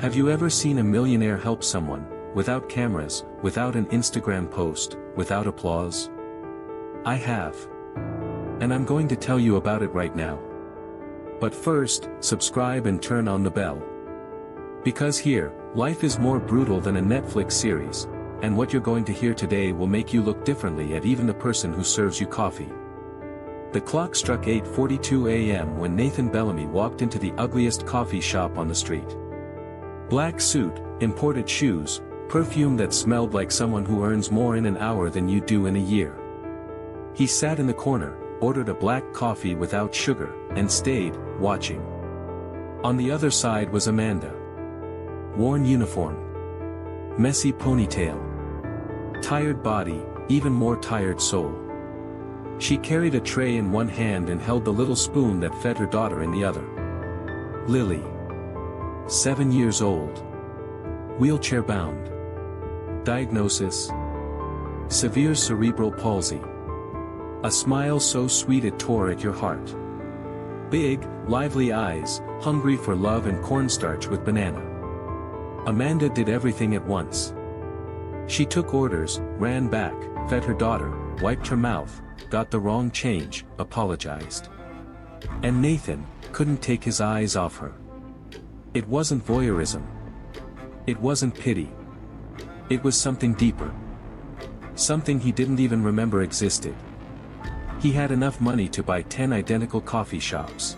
Have you ever seen a millionaire help someone, without cameras, without an Instagram post, without applause? I have. And I'm going to tell you about it right now. But first, subscribe and turn on the bell. Because here, life is more brutal than a Netflix series, and what you're going to hear today will make you look differently at even the person who serves you coffee. The clock struck 8:42 a.m. when Nathan Bellamy walked into the ugliest coffee shop on the street. Black suit, imported shoes, perfume that smelled like someone who earns more in an hour than you do in a year. He sat in the corner, ordered a black coffee without sugar, and stayed, watching. On the other side was Amanda. Worn uniform. Messy ponytail. Tired body, even more tired soul. She carried a tray in one hand and held the little spoon that fed her daughter in the other. Lily. 7 years old. Wheelchair bound. Diagnosis: severe cerebral palsy. A smile so sweet it tore at your heart. Big, lively eyes, hungry for love and cornstarch with banana. Amanda did everything at once. She took orders, ran back, fed her daughter, wiped her mouth, got the wrong change, apologized. And Nathan couldn't take his eyes off her. It wasn't voyeurism. It wasn't pity. It was something deeper. Something he didn't even remember existed. He had enough money to buy 10 identical coffee shops.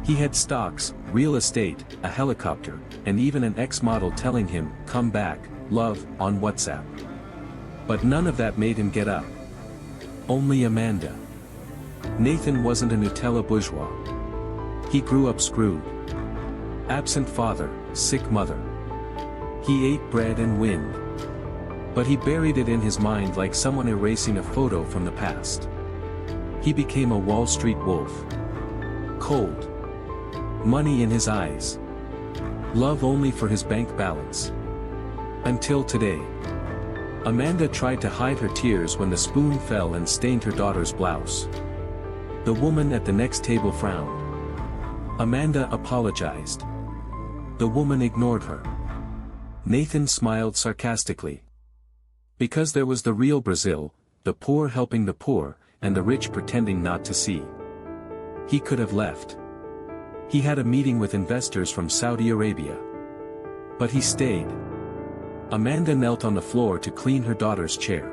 He had stocks, real estate, a helicopter, and even an ex-model telling him, "Come back, love," on WhatsApp. But none of that made him get up. Only Amanda. Nathan wasn't a Nutella bourgeois. He grew up screwed. Absent father, sick mother. He ate bread and wind. But he buried it in his mind like someone erasing a photo from the past. He became a Wall Street wolf. Cold. Money in his eyes. Love only for his bank balance. Until today. Amanda tried to hide her tears when the spoon fell and stained her daughter's blouse. The woman at the next table frowned. Amanda apologized. The woman ignored her. Nathan smiled sarcastically. Because there was the real Brazil, the poor helping the poor, and the rich pretending not to see. He could have left. He had a meeting with investors from Saudi Arabia. But he stayed. Amanda knelt on the floor to clean her daughter's chair.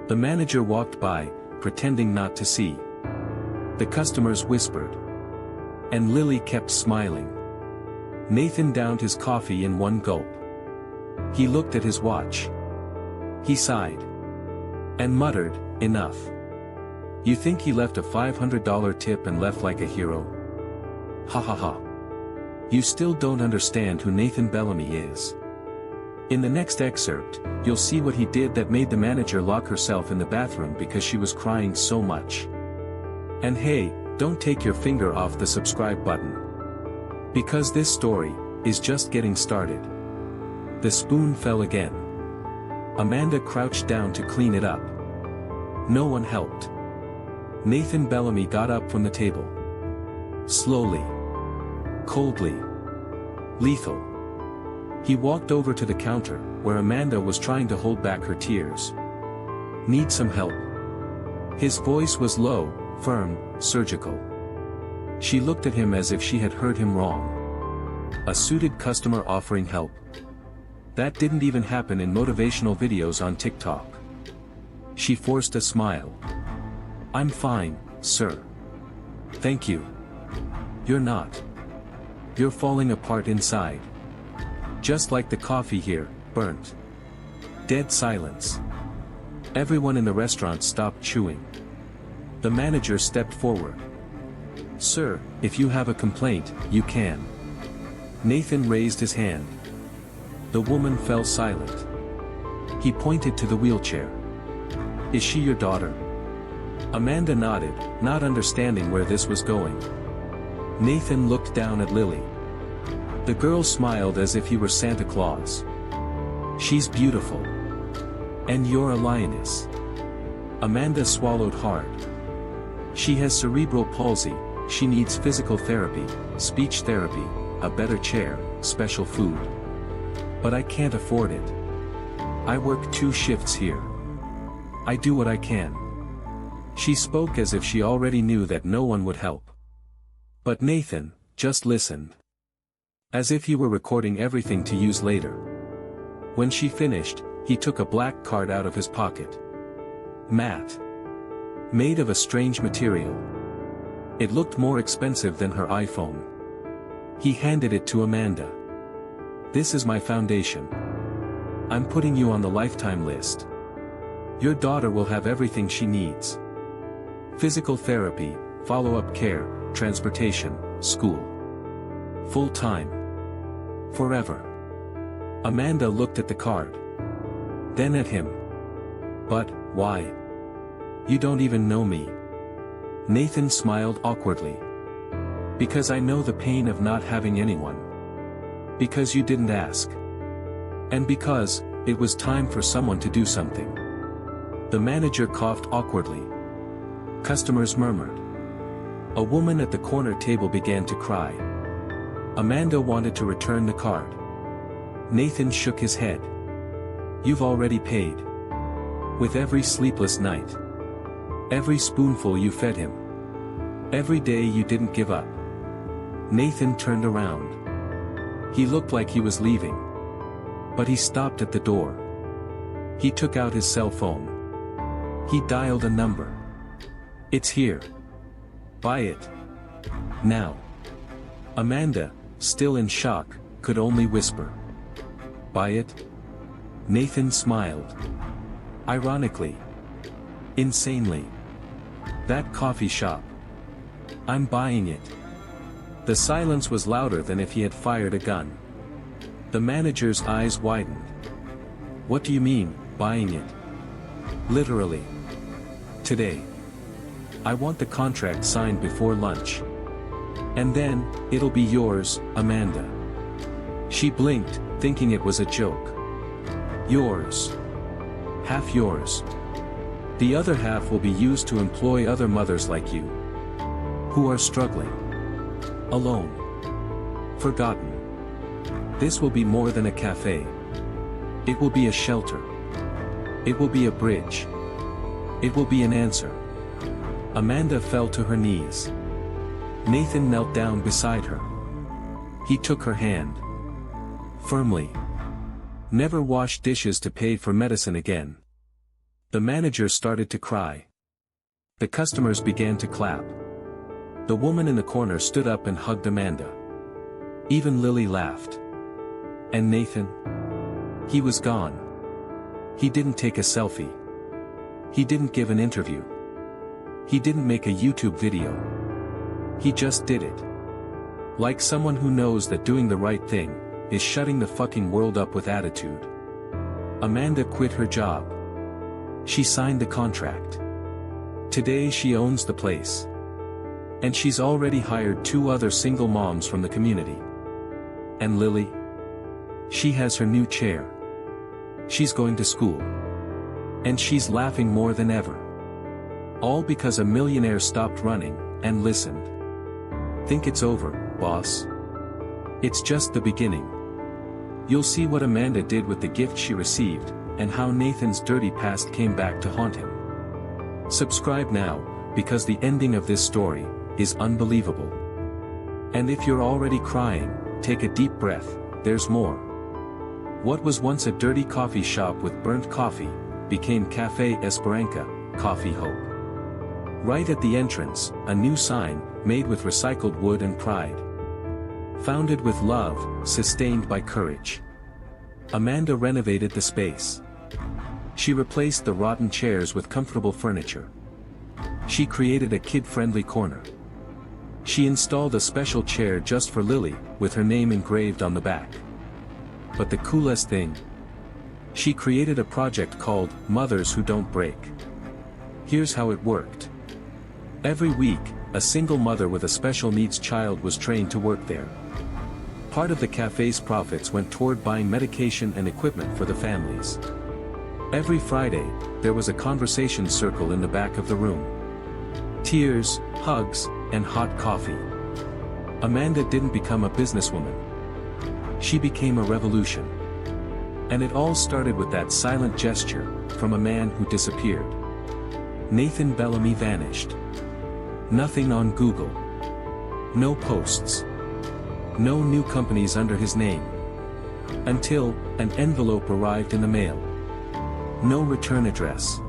The manager walked by, pretending not to see. The customers whispered. And Lily kept smiling. Nathan downed his coffee in one gulp. He looked at his watch. He sighed. And muttered, "Enough." You think he left a $500 tip and left like a hero? Ha ha ha. You still don't understand who Nathan Bellamy is. In the next excerpt, you'll see what he did that made the manager lock herself in the bathroom because she was crying so much. And hey, don't take your finger off the subscribe button. Because this story is just getting started. The spoon fell again. Amanda crouched down to clean it up. No one helped. Nathan Bellamy got up from the table. Slowly. Coldly. Lethal. He walked over to the counter, where Amanda was trying to hold back her tears. Need some help? His voice was low, firm, surgical. She looked at him as if she had heard him wrong. A suited customer offering help. That didn't even happen in motivational videos on TikTok. She forced a smile. I'm fine, sir. Thank you. You're not. You're falling apart inside. Just like the coffee here, burnt. Dead silence. Everyone in the restaurant stopped chewing. The manager stepped forward. Sir, if you have a complaint, you can. Nathan raised his hand. The woman fell silent. He pointed to the wheelchair. Is she your daughter? Amanda nodded, not understanding where this was going. Nathan looked down at Lily. The girl smiled as if he were Santa Claus. She's beautiful. And you're a lioness. Amanda swallowed hard. She has cerebral palsy, she needs physical therapy, speech therapy, a better chair, special food. But I can't afford it. I work 2 shifts here. I do what I can. She spoke as if she already knew that no one would help. But Nathan just listened. As if he were recording everything to use later. When she finished, he took a black card out of his pocket. Matte. Made of a strange material. It looked more expensive than her iPhone. He handed it to Amanda. This is my foundation. I'm putting you on the lifetime list. Your daughter will have everything she needs. Physical therapy, follow-up care, transportation, school. Full time. Forever. Amanda looked at the card. Then at him. But, why? You don't even know me. Nathan smiled awkwardly. Because I know the pain of not having anyone. Because you didn't ask. And because, it was time for someone to do something. The manager coughed awkwardly. Customers murmured. A woman at the corner table began to cry. Amanda wanted to return the card. Nathan shook his head. You've already paid. With every sleepless night. Every spoonful you fed him. Every day you didn't give up. Nathan turned around. He looked like he was leaving. But he stopped at the door. He took out his cell phone. He dialed a number. It's here. Buy it. Now. Amanda, still in shock, could only whisper. Buy it? Nathan smiled. Ironically. Insanely. That coffee shop. I'm buying it. The silence was louder than if he had fired a gun. The manager's eyes widened. What do you mean, buying it? Literally. Today. I want the contract signed before lunch. And then, it'll be yours, Amanda. She blinked, thinking it was a joke. Yours. Half yours. The other half will be used to employ other mothers like you. Who are struggling. Alone. Forgotten. This will be more than a cafe. It will be a shelter. It will be a bridge. It will be an answer. Amanda fell to her knees. Nathan knelt down beside her. He took her hand. Firmly. Never wash dishes to pay for medicine again. The manager started to cry. The customers began to clap. The woman in the corner stood up and hugged Amanda. Even Lily laughed. And Nathan? He was gone. He didn't take a selfie. He didn't give an interview. He didn't make a YouTube video. He just did it. Like someone who knows that doing the right thing is shutting the fucking world up with attitude. Amanda quit her job. She signed the contract. Today she owns the place. And she's already hired 2 other single moms from the community. And Lily? She has her new chair. She's going to school. And she's laughing more than ever. All because a millionaire stopped running, and listened. Think it's over, boss? It's just the beginning. You'll see what Amanda did with the gift she received, and how Nathan's dirty past came back to haunt him. Subscribe now, because the ending of this story is unbelievable. And if you're already crying, take a deep breath, there's more. What was once a dirty coffee shop with burnt coffee, became Café Esperanza, Coffee Hope. Right at the entrance, a new sign, made with recycled wood and pride. Founded with love, sustained by courage. Amanda renovated the space. She replaced the rotten chairs with comfortable furniture. She created a kid-friendly corner. She installed a special chair just for Lily, with her name engraved on the back. But the coolest thing? She created a project called Mothers Who Don't Break. Here's how it worked. Every week, a single mother with a special needs child was trained to work there. Part of the cafe's profits went toward buying medication and equipment for the families. Every Friday, there was a conversation circle in the back of the room. Tears, hugs, and hot coffee. Amanda didn't become a businesswoman. she became a revolution. And it all started with that silent gesture, from a man who disappeared. Nathan Bellamy vanished. Nothing on Google. No posts. No new companies under his name. Until, an envelope arrived in the mail. No return address.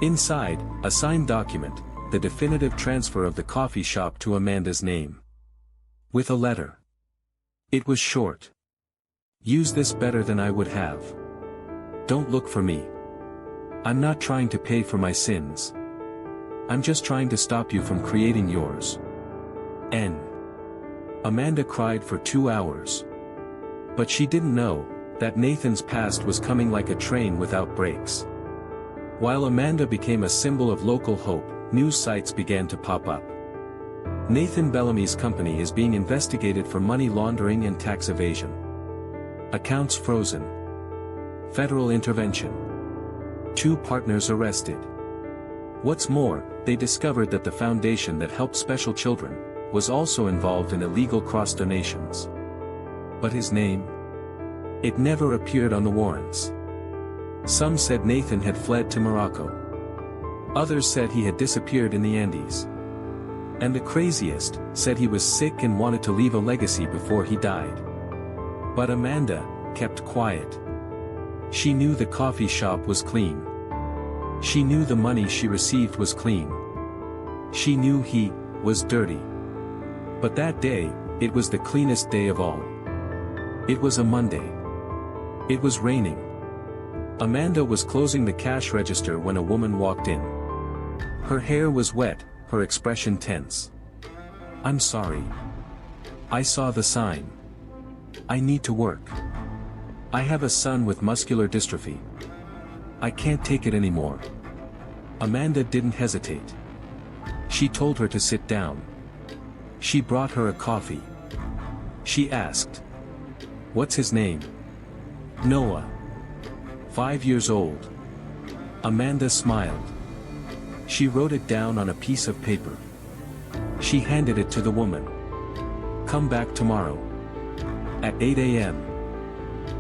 Inside, a signed document, the definitive transfer of the coffee shop to Amanda's name. With a letter. It was short. Use this better than I would have. Don't look for me. I'm not trying to pay for my sins. I'm just trying to stop you from creating yours. N. Amanda cried for 2 hours. But she didn't know that Nathan's past was coming like a train without brakes. While Amanda became a symbol of local hope, news sites began to pop up. Nathan Bellamy's company is being investigated for money laundering and tax evasion. Accounts frozen. Federal intervention. 2 partners arrested. What's more, they discovered that the foundation that helped special children was also involved in illegal cross donations. But his name? It never appeared on the warrants. Some said Nathan had fled to Morocco. Others said he had disappeared in the Andes. And the craziest said he was sick and wanted to leave a legacy before he died. But Amanda kept quiet. She knew the coffee shop was clean. She knew the money she received was clean. She knew he was dirty. But that day, it was the cleanest day of all. It was a Monday. It was raining. Amanda was closing the cash register when a woman walked in. Her hair was wet, her expression tense. I'm sorry. I saw the sign. I need to work. I have a son with muscular dystrophy. I can't take it anymore. Amanda didn't hesitate. She told her to sit down. She brought her a coffee. She asked, "What's his name?" "Noah. 5 years old." Amanda smiled. She wrote it down on a piece of paper. She handed it to the woman. "Come back tomorrow. At 8 a.m.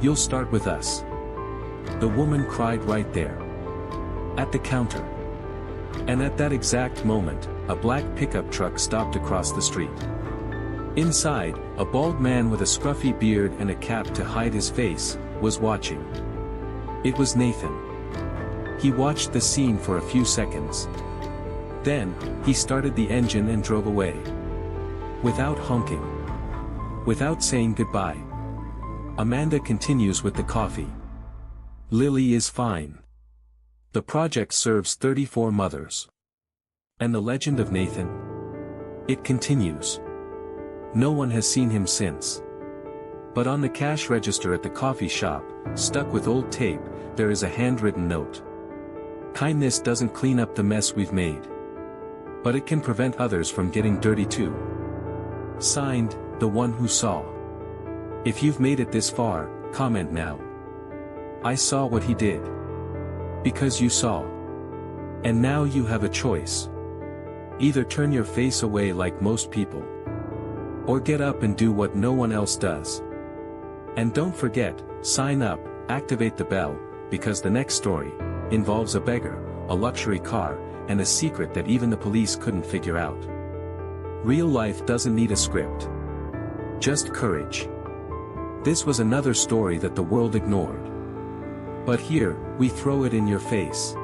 You'll start with us." The woman cried right there. At the counter. And at that exact moment, a black pickup truck stopped across the street. Inside, a bald man with a scruffy beard and a cap to hide his face was watching. It was Nathan. He watched the scene for a few seconds. Then, he started the engine and drove away. Without honking. Without saying goodbye. Amanda continues with the coffee. Lily is fine. The project serves 34 mothers. And the legend of Nathan? It continues. No one has seen him since. But on the cash register at the coffee shop, stuck with old tape, there is a handwritten note. Kindness doesn't clean up the mess we've made. But it can prevent others from getting dirty too. Signed, the one who saw. If you've made it this far, comment now. I saw what he did. Because you saw. And now you have a choice. Either turn your face away like most people. Or get up and do what no one else does. And don't forget, sign up, activate the bell, because the next story involves a beggar, a luxury car, and a secret that even the police couldn't figure out. Real life doesn't need a script. Just courage. This was another story that the world ignored. But here, we throw it in your face.